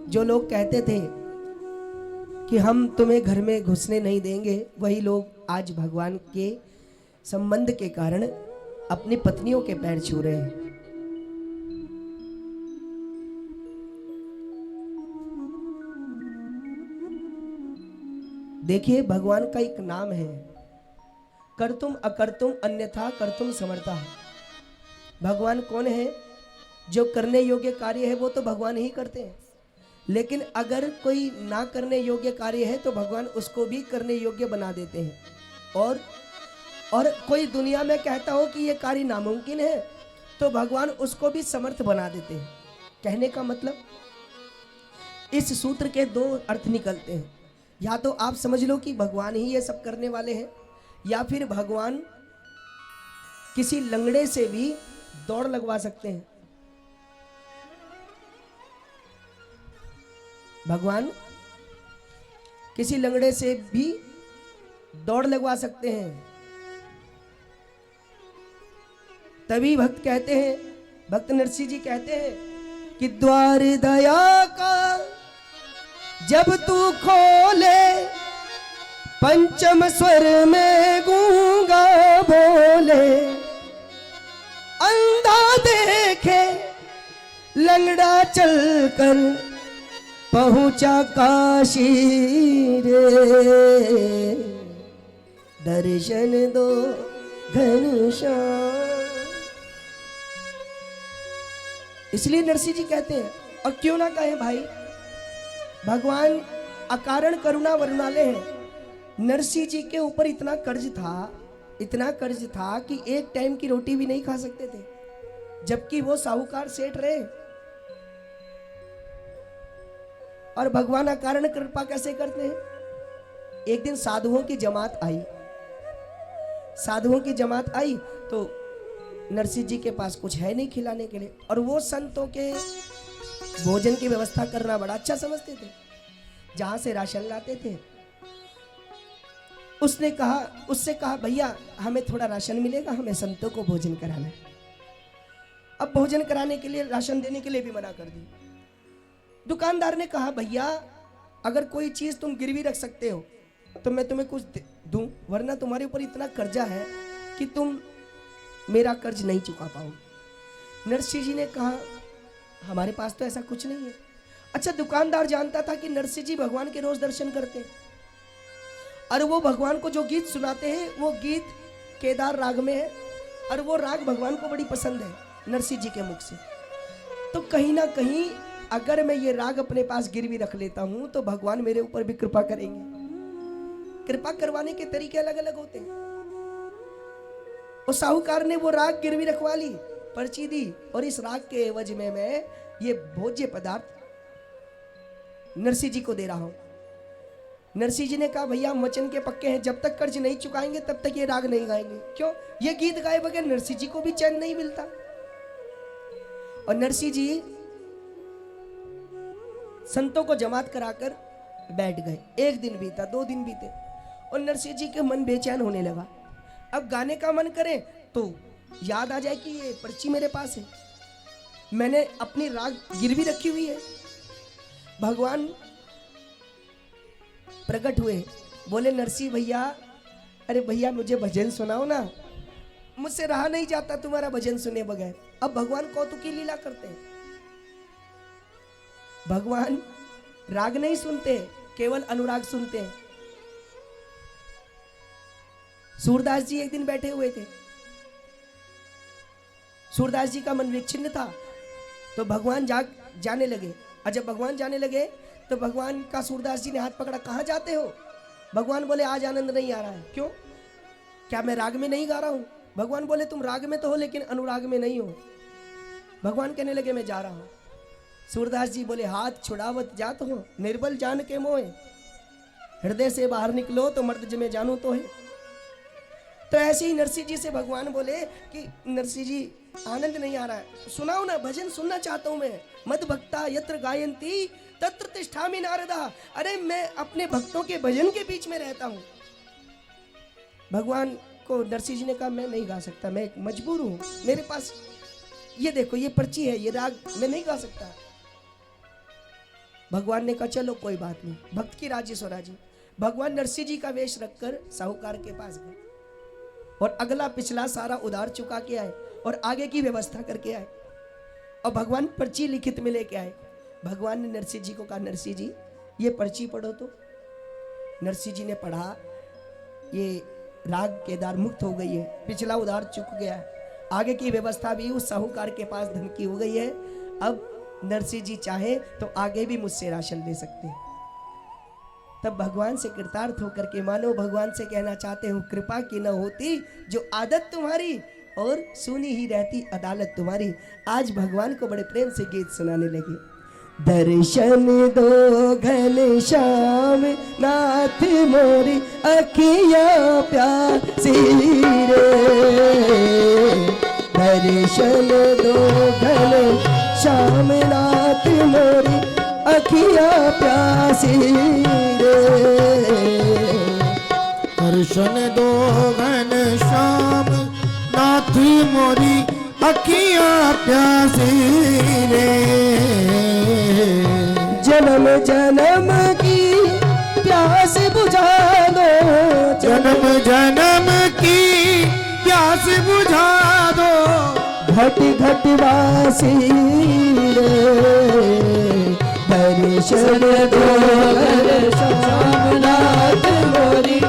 जो लोग कहते थे कि हम तुम्हें घर में घुसने नहीं देंगे, वही लोग आज भगवान के संबंध के कारण अपनी पत्नियों के पैर छू रहे हैं। देखिए, भगवान का एक नाम है, कर्तुम अकर्तुम अन्यथा कर्तुम समर्था। भगवान कौन है? जो करने योग्य कार्य है वो तो भगवान ही करते हैं, लेकिन अगर कोई ना करने योग्य कार्य है तो भगवान उसको भी करने योग्य बना देते हैं। और कोई दुनिया में कहता हो कि ये कार्य नामुमकिन है तो भगवान उसको भी समर्थ बना देते हैं। कहने का मतलब, इस सूत्र के दो अर्थ निकलते हैं। या तो आप समझ लो कि भगवान ही ये सब करने वाले हैं, या फिर भगवान किसी लंगड़े से भी दौड़ लगवा सकते हैं। भगवान किसी लंगड़े से भी दौड़ लगवा सकते हैं। तभी भक्त कहते हैं, भक्त नरसिंह जी कहते हैं कि द्वार दया का जब तू खोले, पंचम स्वर में गूंगा बोले, अंधा देखे लंगड़ा चलकर पहुंचा काशी रे, दर्शन दो घनश्याम। इसलिए नरसिंह जी कहते हैं, और क्यों ना कहें भाई, भगवान अकारण करुणा वरुणालय हैं। नरसिंह जी के ऊपर इतना कर्ज था कि एक टाइम की रोटी भी नहीं खा सकते थे, जबकि वो साहूकार सेठ रहे। और भगवान अकारण कृपा कैसे करते हैं? एक दिन साधुओं की जमात आई तो नरसिंह जी के पास कुछ है नहीं खिलाने के लिए, और वो संतों के भोजन की व्यवस्था करना बड़ा अच्छा समझते थे, जहां से राशन लाते थे। उससे कहा भैया हमें थोड़ा राशन मिलेगा, हमें संतों को भोजन कराना है। अब भोजन कराने के लिए, राशन देने के लिए भी मना कर दी। दुकानदार ने कहा भैया अगर कोई चीज तुम गिरवी रख सकते हो तो मैं तुम्हें कुछ दूं, वरना तुम्हारे ऊपर इतना कर्जा है कि तुम मेरा कर्ज नहीं चुका पाओगे। नरसिंह जी ने कहा हमारे पास तो ऐसा कुछ नहीं है। अच्छा, दुकानदार जानता था कि नरसिंह जी भगवान के रोज दर्शन करते हैं, और वो भगवान को जो गीत सुनाते हैं वो गीत केदार राग में है, और वो राग भगवान को बड़ी पसंद है नरसिंह जी के मुख से। तो कहीं ना कहीं अगर मैं ये राग अपने पास गिरवी रख लेता हूं तो भगवान मेरे ऊपर भी कृपा करेंगे। कृपा करवाने के तरीके अलग अलग होते हैं। उस साहूकार ने वो राग गिरवी रखवा ली, पर्ची दी, और इस राग के एवज में मैं ये भोज्य पदार्थ नरसिंह जी को दे रहा हूं। नरसिंह जी ने कहा भैया हम वचन के पक्के हैं, जब तक कर्ज नहीं चुकाएंगे तब तक ये राग नहीं गाएंगे। क्यों? ये गीत गाए बगैर नरसिंह जी को भी चैन नहीं मिलता। और नरसिंह जी संतों को जमात कराकर बैठ गए। एक दिन बीता, 2 दिन बीते, और नरसिंह जी के मन बेचैन होने लगा। अब गाने का मन करे तो याद आ जाए कि ये पर्ची मेरे पास है, मैंने अपनी राग गिरवी रखी हुई है। भगवान प्रकट हुए, बोले नरसिंह भैया, अरे भैया मुझे भजन सुनाओ ना, मुझसे रहा नहीं जाता तुम्हारा भजन सुने बगैर। अब भगवान कौतुक की लीला करते हैं। भगवान राग नहीं सुनते, केवल अनुराग सुनते हैं। सूरदास जी एक दिन बैठे हुए थे, सूरदास जी का मन विच्छिन्न था, तो भगवान जाने लगे। और जब भगवान जाने लगे तो भगवान का सूरदास जी ने हाथ पकड़ा, कहाँ जाते हो? भगवान बोले आज आनंद नहीं आ रहा है। क्यों? क्या मैं राग में नहीं गा रहा हूं? भगवान बोले तुम राग में तो हो लेकिन अनुराग में नहीं हो। भगवान कहने लगे मैं जा रहा हूं। सूरदास जी बोले हाथ छुड़ावत जात हो, निर्बल जान के मोए, हृदय से बाहर निकलो तो मर्द जमे जानू तो है। तो ऐसे ही नरसिंह जी से भगवान बोले कि नरसिंह जी आनंद नहीं आ रहा है, सुनाओ ना, भजन सुनना चाहता हूं मैं। मद भक्ता यत्र गायंती तत्र तिष्ठामि नारदा। अरे मैं अपने भक्तों के भजन के बीच में रहता हूं। भगवान को नरसिंह जी ने कहा मैं नहीं गा सकता, मैं मजबूर हूं, मेरे पास ये देखो ये पर्ची है, ये राग मैं नहीं गा सकता। भगवान ने कहा चलो कोई बात नहीं, भक्त की राजी सो राजी। भगवान नरसिंह जी का वेश रखकर साहूकार के पास गए और अगला पिछला सारा उधार चुका के आए और आगे की व्यवस्था करके आए। और भगवान पर्ची लिखित में लेके आए। भगवान ने नरसिंह जी को कहा, नरसिंह जी ये पर्ची पढ़ो तो। नरसिंह जी ने पढ़ा, ये राग केदार मुक्त हो गई है, पिछला उधार चुक गया है, आगे की व्यवस्था भी उस साहूकार के पास धन की हो गई है। अब नरसिंह जी चाहे तो आगे भी मुझसे राशन ले सकते हैं। तब भगवान से कृतार्थ होकर के मानो भगवान से कहना चाहते हूँ, कृपा की न होती जो आदत तुम्हारी और सुनी ही रहती अदालत तुम्हारी। आज भगवान को बड़े प्रेम से गीत सुनाने लगे। दर्शन दो घन श्याम नाथ मोरी अखियाँ प्यासी रे, दर्शन दो घन श्याम नाथ मोरी अखियाँ प्यासी रे, दर्शन दो घन श्याम नाथ मोरी अखियाँ प्यासी रे, जन्म जन्म की प्यास बुझा दो, जन्म जन्म की प्यास बुझा दो, घट घट वासी रे, दर्शन दो घन श्याम नाथ मोरी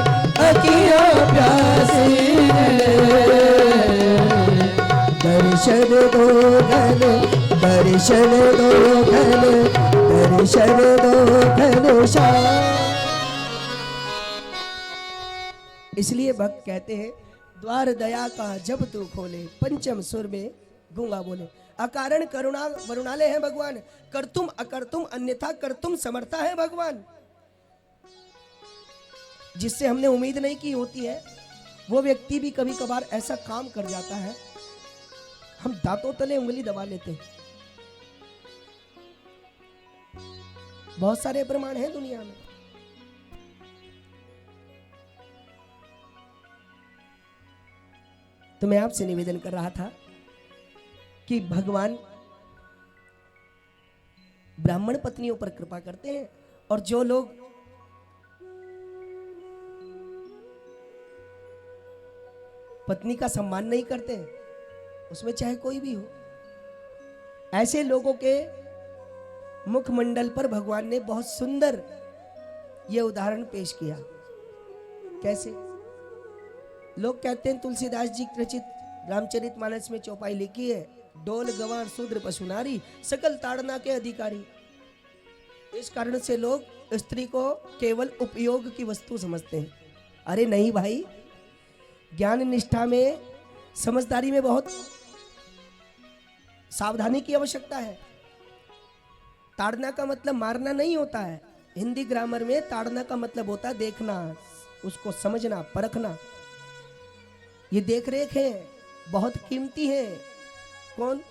अखियाँ प्यासी रे, दर्शन दो घन, दर्शन दो घन, दर्शन दो घन श्याम। इसलिए भक्त कहते हैं, द्वार दया का जब तू खोले, पंचम सुर में गूंगा बोले। अकारण करुणा वरुणालय है भगवान, करतुम अकर्तुम अन्यथा करतुम समर्था है भगवान। जिससे हमने उम्मीद नहीं की होती है वो व्यक्ति भी कभी कभार ऐसा काम कर जाता है, हम दांतों तले उंगली दबा लेते हैं। बहुत सारे प्रमाण हैं दुनिया में। तो मैं आपसे निवेदन कर रहा था कि भगवान ब्राह्मण पत्नियों पर कृपा करते हैं, और जो लोग पत्नी का सम्मान नहीं करते, उसमें चाहे कोई भी हो, ऐसे लोगों के मुखमंडल पर भगवान ने बहुत सुंदर यह उदाहरण पेश किया। कैसे? लोग कहते हैं तुलसीदास जी रचित रामचरितमानस में चौपाई लिखी है, डोल गंवार शूद्र पशु नारी सकल ताड़ना के अधिकारी। इस कारण से लोग स्त्री को केवल उपयोग की वस्तु समझते हैं। अरे नहीं भाई, ज्ञान निष्ठा में, समझदारी में बहुत सावधानी की आवश्यकता है। ताड़ना का मतलब मारना नहीं होता है। हिंदी ग्रामर में ताड़ना का मतलब होता है देखना, उसको समझना, परखना। ये देख रेख है, बहुत कीमती है। कौन?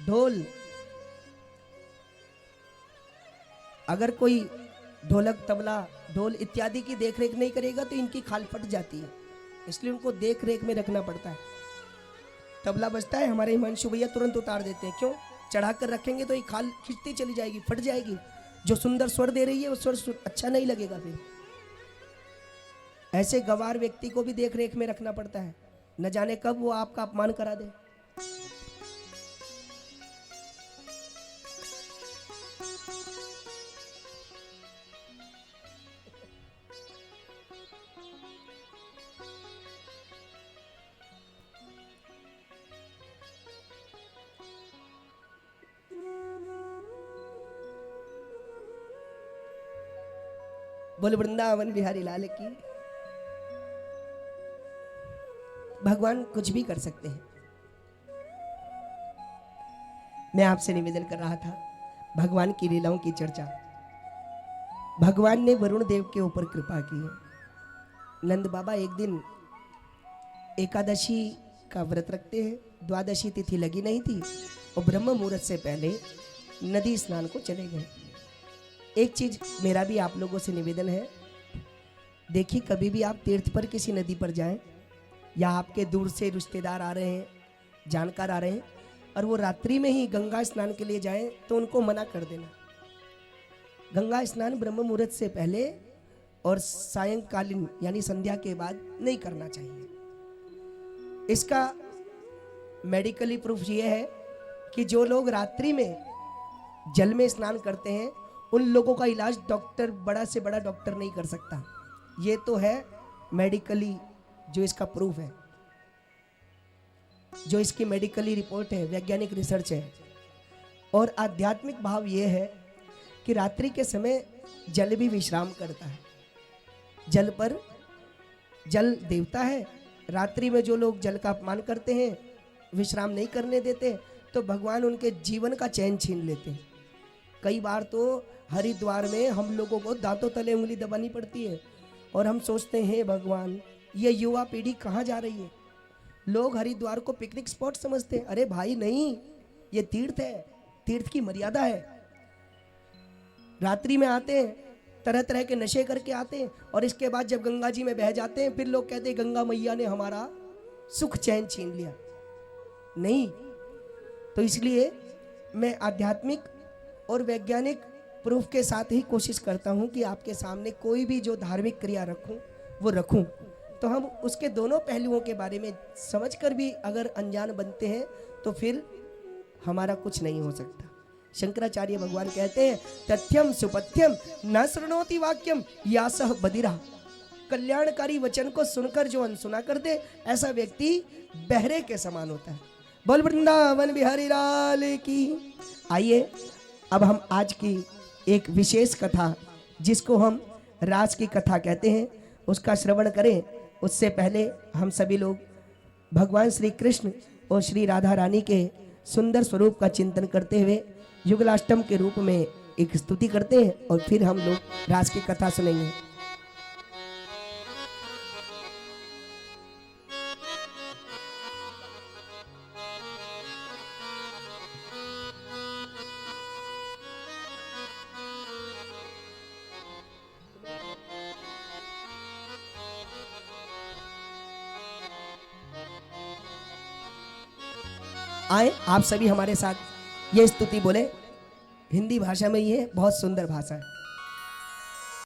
ढोल। अगर कोई ढोलक, तबला, ढोल इत्यादि की देख रेख नहीं करेगा तो इनकी खाल फट जाती है, इसलिए उनको देख रेख में रखना पड़ता है। तबला बजता है, हमारे हिमांशु भैया तुरंत उतार देते हैं। क्यों? चढ़ा कर रखेंगे तो ये खाल खिंचती चली जाएगी, फट जाएगी। जो सुंदर स्वर दे रही है वो स्वर अच्छा नहीं लगेगा। फिर ऐसे गवार व्यक्ति को भी देख रेख में रखना पड़ता है, न जाने कब वो आपका अपमान करा दे। बोल वृंदावन बिहारी लाल की। भगवान कुछ भी कर सकते हैं। मैं आपसे निवेदन कर रहा था भगवान की लीलाओं की चर्चा। भगवान ने वरुण देव के ऊपर कृपा की है। नंद बाबा एक दिन एकादशी का व्रत रखते हैं, द्वादशी तिथि लगी नहीं थी और ब्रह्म मुहूर्त से पहले नदी स्नान को चले गए। एक चीज मेरा भी आप लोगों से निवेदन है, देखिए कभी भी आप तीर्थ पर किसी नदी पर जाएं या आपके दूर से रिश्तेदार आ रहे हैं, जानकार आ रहे हैं, और वो रात्रि में ही गंगा स्नान के लिए जाएं तो उनको मना कर देना। गंगा स्नान ब्रह्म मुहूर्त से पहले और सायंकालीन यानी संध्या के बाद नहीं करना चाहिए। इसका मेडिकली प्रूफ ये है कि जो लोग रात्रि में जल में स्नान करते हैं उन लोगों का इलाज डॉक्टर, बड़ा से बड़ा डॉक्टर नहीं कर सकता। ये तो है मेडिकली जो इसका प्रूफ है, जो इसकी मेडिकली रिपोर्ट है, वैज्ञानिक रिसर्च है। और आध्यात्मिक भाव ये है कि रात्रि के समय जल भी विश्राम करता है। जल पर, जल देवता है, रात्रि में जो लोग जल का अपमान करते हैं, विश्राम नहीं करने देते, तो भगवान उनके जीवन का चैन छीन लेते हैं। कई बार तो हरिद्वार में हम लोगों को दांतों तले उंगली दबानी पड़ती है और हम सोचते हैं भगवान ये युवा पीढ़ी कहाँ जा रही है। लोग हरिद्वार को पिकनिक स्पॉट समझते हैं। अरे भाई नहीं, ये तीर्थ है, तीर्थ की मर्यादा है। रात्रि में आते हैं, तरह तरह के नशे करके आते हैं और इसके बाद जब गंगा जी में बह जाते हैं फिर लोग कहते हैं गंगा मैया ने हमारा सुख चैन छीन लिया। नहीं, तो इसलिए मैं आध्यात्मिक और वैज्ञानिक प्रूफ के साथ ही कोशिश करता हूं कि आपके सामने कोई भी जो धार्मिक क्रिया रखूं वो रखूं, तो हम उसके दोनों पहलुओं के बारे में समझकर भी अगर अनजान बनते हैं तो फिर हमारा कुछ नहीं हो सकता। शंकराचार्य भगवान कहते हैं तथ्यम सुपथ्यम न शृणोति वाक्यम यासह बधिरा। कल्याणकारी वचन को सुनकर जो अनसुना कर दे ऐसा व्यक्ति बहरे के समान होता है। बोल वृंदावन बिहारी लाल की। आइए अब हम आज की एक विशेष कथा, जिसको हम रास की कथा कहते हैं, उसका श्रवण करें। उससे पहले हम सभी लोग भगवान श्री कृष्ण और श्री राधा रानी के सुंदर स्वरूप का चिंतन करते हुए युगलाष्टम के रूप में एक स्तुति करते हैं और फिर हम लोग रास की कथा सुनेंगे। आए आप सभी हमारे साथ ये स्तुति बोले। हिंदी भाषा में ये बहुत सुंदर भाषा है।